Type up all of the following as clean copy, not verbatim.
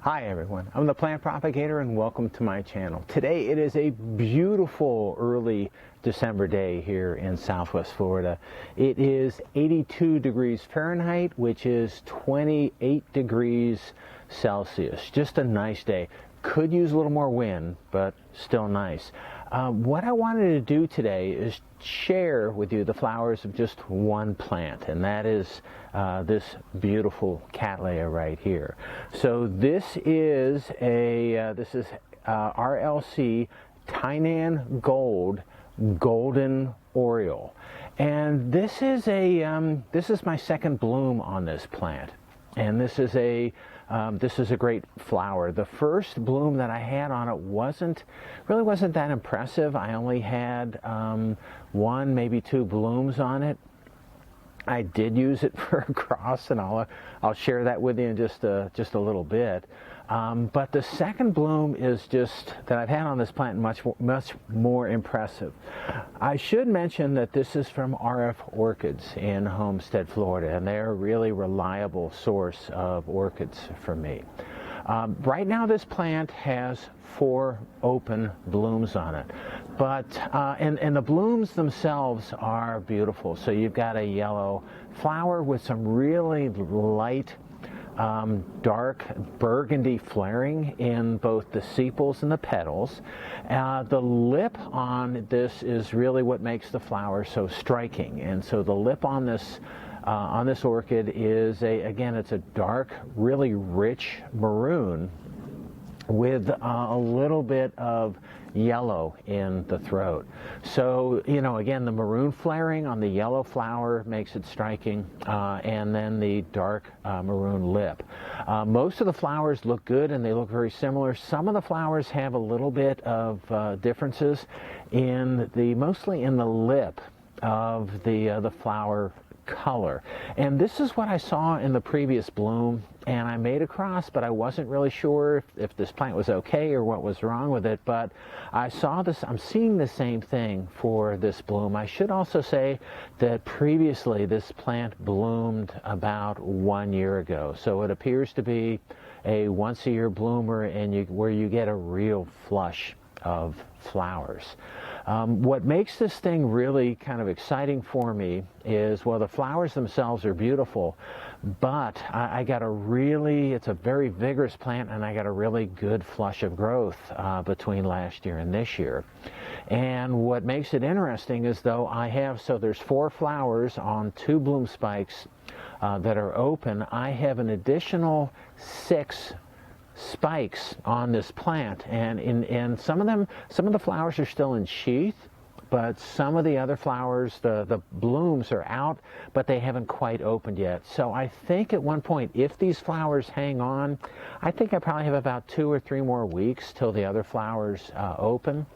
Hi everyone, I'm the plant propagator and welcome to my channel. Today it is a beautiful early December day here in Southwest Florida. It is 82 degrees Fahrenheit, which is 28 degrees Celsius. Just a nice day. Could use a little more wind, but still nice. What I wanted to do today is share with you the flowers of just one plant, and that is this beautiful cattleya right here. So this is RLC Tainan Gold Golden Oriole, and this is my second bloom on this plant, and this is a great flower. The first bloom that I had on it really wasn't that impressive. I only had one, maybe two blooms on it. I did use it for a cross, and I'll share that with you in just a little bit. But the second bloom is that I've had on this plant much more impressive. I should mention that this is from RF Orchids in Homestead, Florida, and they're a really reliable source of orchids for me. Right now this plant has 4 open blooms on it, but and the blooms themselves are beautiful. So you've got a yellow flower with some really light dark burgundy flaring in both the sepals and the petals. The lip on this is really what makes the flower so striking, and so the lip on this orchid is it's a dark, really rich maroon with a little bit of yellow in the throat. So, again, the maroon flaring on the yellow flower makes it striking, and then the dark maroon lip. Most of the flowers look good and they look very similar. Some of the flowers have a little bit of differences mostly in the lip of the flower color. And this is what I saw in the previous bloom, and I made a cross, but I wasn't really sure if this plant was okay or what was wrong with it. But I'm seeing the same thing for this bloom. I should also say that previously this plant bloomed about 1 year ago, so it appears to be a once-a-year bloomer, and where you get a real flush of flowers. What makes this thing really kind of exciting for me is, well, the flowers themselves are beautiful, but it's a very vigorous plant, and I got a really good flush of growth between last year and this year. And what makes it interesting is, there's 4 flowers on 2 bloom spikes that are open. I have an additional 6 spikes on this plant, and some of the flowers are still in sheath, but some of the other flowers, the blooms are out, but they haven't quite opened yet. So I think at one point, if these flowers hang on, I think I probably have about 2 or 3 more weeks till the other flowers open.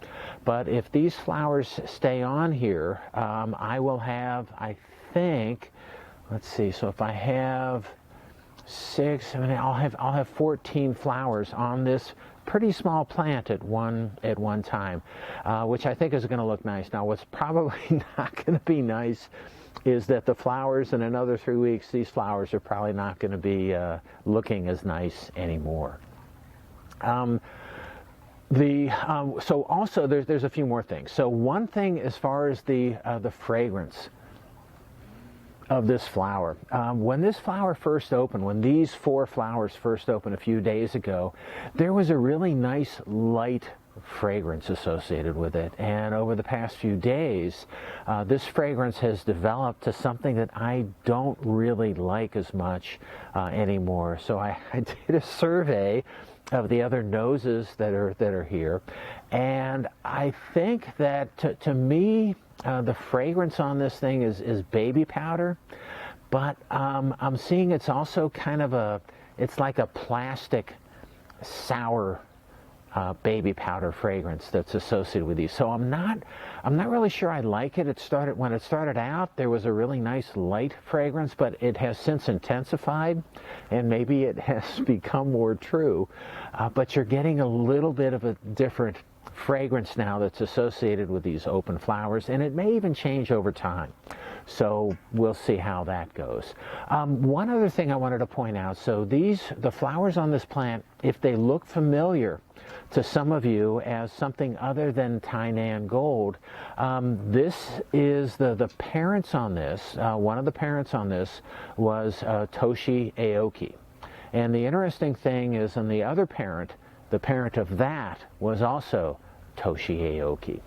But if these flowers stay on here, I will have, I think, let's see, so if I have 6, I'll have 14 flowers on this pretty small plant at one time, which I think is going to look nice. Now, what's probably not going to be nice is that the flowers in another 3 weeks, these flowers are probably not going to be looking as nice anymore. So also there's a few more things. So one thing, as far as the fragrance of this flower. When this flower first opened, when these 4 flowers first opened a few days ago, there was a really nice light fragrance associated with it. And over the past few days, this fragrance has developed to something that I don't really like as much anymore. So I did a survey of the other noses that are here, and I think that to me, the fragrance on this thing is baby powder, but I'm seeing it's also kind of it's like a plastic sour baby powder fragrance that's associated with these. So I'm not really sure I like it. When it started out, there was a really nice light fragrance, but it has since intensified, and maybe it has become more true. But you're getting a little bit of a different fragrance now that's associated with these open flowers, and it may even change over time. So we'll see how that goes. One other thing I wanted to point out, so the flowers on this plant, if they look familiar to some of you as something other than Tainan Gold, this is the parents on this. One of the parents on this was Toshi Aoki. And the interesting thing is, on the other parent, the parent of that was also Toshi Aoki.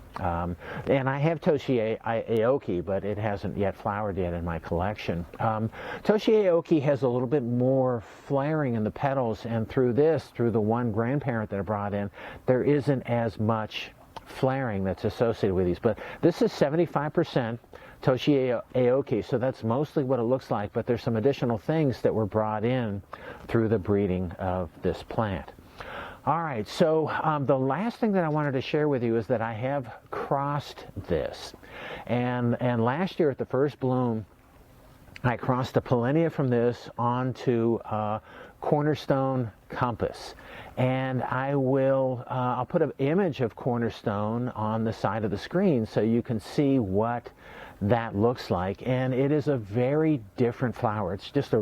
And I have Toshi Aoki, but it hasn't yet flowered yet in my collection. Toshi Aoki has a little bit more flaring in the petals, and through the one grandparent that I brought in, there isn't as much flaring that's associated with these. But this is 75% Toshi Aoki, so that's mostly what it looks like, but there's some additional things that were brought in through the breeding of this plant. All right, so the last thing that I wanted to share with you is that I have crossed this. And last year at the first bloom, I crossed a Pollinia from this onto Cornerstone Compass. And I'll put an image of Cornerstone on the side of the screen so you can see what that looks like. And it is a very different flower. It's a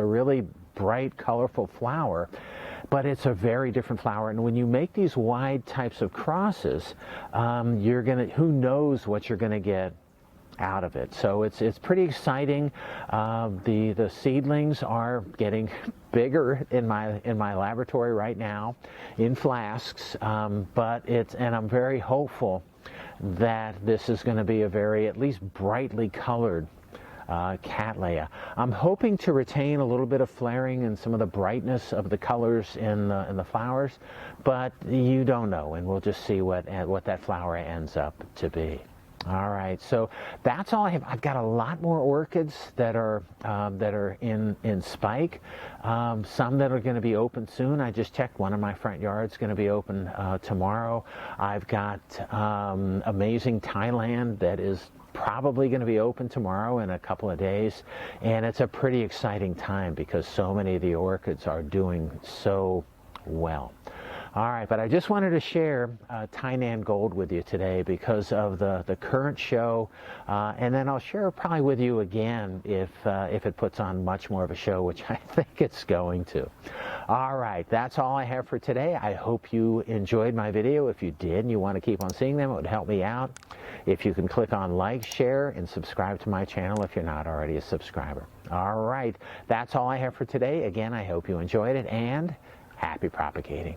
really bright, colorful flower. But it's a very different flower, and when you make these wide types of crosses, who knows what you're gonna get out of it. So it's pretty exciting. The seedlings are getting bigger in my laboratory right now, in flasks. And I'm very hopeful that this is going to be a very, at least brightly colored Cattleya. I'm hoping to retain a little bit of flaring and some of the brightness of the colors in the flowers, but you don't know, and we'll just see what that flower ends up to be. All right, so that's all I have. I've got a lot more orchids that are in spike. Some that are going to be open soon. I just checked one in my front yard is going to be open tomorrow. I've got amazing Thailand that is probably going to be open tomorrow in a couple of days, and it's a pretty exciting time because so many of the orchids are doing so well. All right, but I just wanted to share Tainan Gold with you today because of the current show, and then I'll share probably with you again if it puts on much more of a show, which I think it's going to. All right, that's all I have for today. I hope you enjoyed my video. If you did and you want to keep on seeing them, it would help me out if you can click on like, share, and subscribe to my channel if you're not already a subscriber. All right, that's all I have for today. Again, I hope you enjoyed it, and happy propagating.